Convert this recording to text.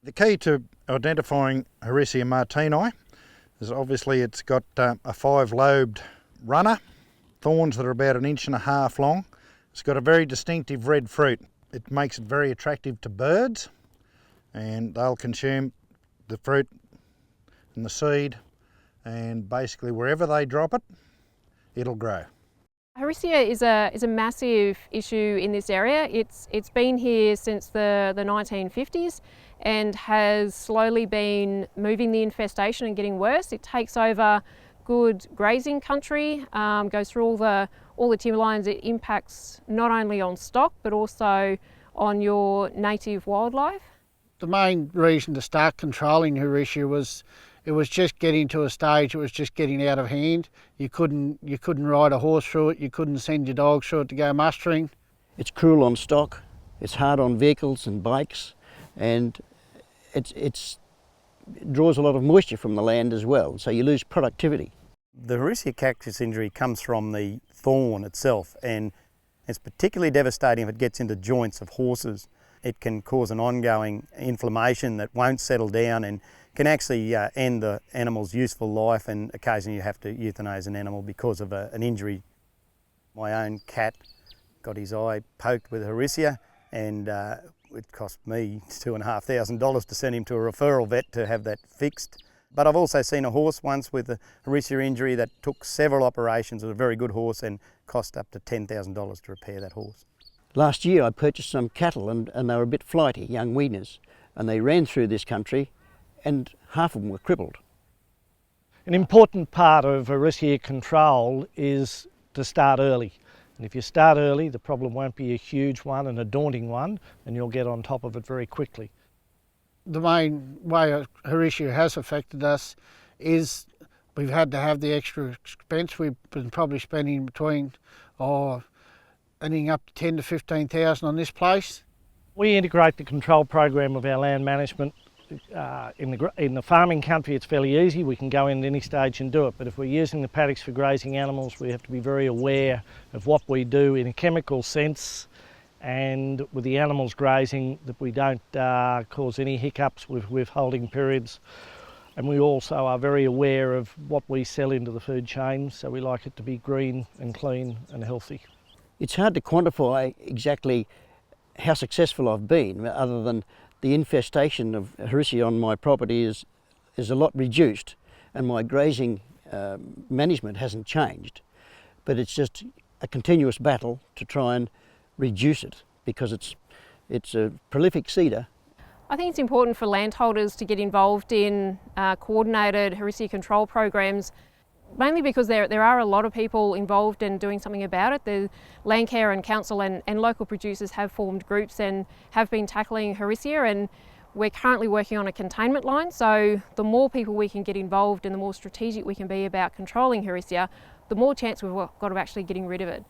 The key to identifying Harrisia martini is obviously it's got a 5-lobed runner, thorns that are about 1.5 inches long. It's got a very distinctive red fruit. It makes it very attractive to birds, and they'll consume the fruit and the seed, and basically wherever they drop it, it'll grow. Harrisia is a massive issue in this area. It's been here since the 1950s and has slowly been moving the infestation and getting worse. It takes over good grazing country, goes through all the timberlines. It impacts not only on stock but also on your native wildlife. The main reason to start controlling Harrisia was it was just getting to a stage, it was just getting out of hand. You couldn't ride a horse through it, you couldn't send your dog through it to go mustering. It's cruel on stock, it's hard on vehicles and bikes, and it draws a lot of moisture from the land as well, so you lose productivity. The Harrisia cactus injury comes from the thorn itself, and it's particularly devastating if it gets into joints of horses. It can cause an ongoing inflammation that won't settle down and can actually end the animal's useful life, and occasionally you have to euthanize an animal because of an injury. My own cat got his eye poked with Harrisia, and it cost me $2,500 to send him to a referral vet to have that fixed. But I've also seen a horse once with a Harrisia injury that took several operations. It was a very good horse and cost up to $10,000 to repair that horse. Last year I purchased some cattle and they were a bit flighty, young weaners, and they ran through this country and half of them were crippled. An important part of Harrisia control is to start early. And if you start early, the problem won't be a huge one and a daunting one, and you'll get on top of it very quickly. The main way Harrisia has affected us is we've had to have the extra expense. We've been probably spending between anything up to 10 to 15,000 on this place. We integrate the control program of our land management. In the farming country it's fairly easy, we can go in at any stage and do it, but if we're using the paddocks for grazing animals we have to be very aware of what we do in a chemical sense, and with the animals grazing that we don't cause any hiccups with withholding periods. And we also are very aware of what we sell into the food chain, so we like it to be green and clean and healthy. It's hard to quantify exactly how successful I've been, other than the infestation of Harrisia on my property is a lot reduced, and my grazing management hasn't changed. But it's just a continuous battle to try and reduce it, because it's a prolific seeder. I think it's important for landholders to get involved in coordinated Harrisia control programs, mainly because there are a lot of people involved in doing something about it. The Landcare and Council and local producers have formed groups and have been tackling Harrisia, and we're currently working on a containment line, so the more people we can get involved and the more strategic we can be about controlling Harrisia, the more chance we've got of actually getting rid of it.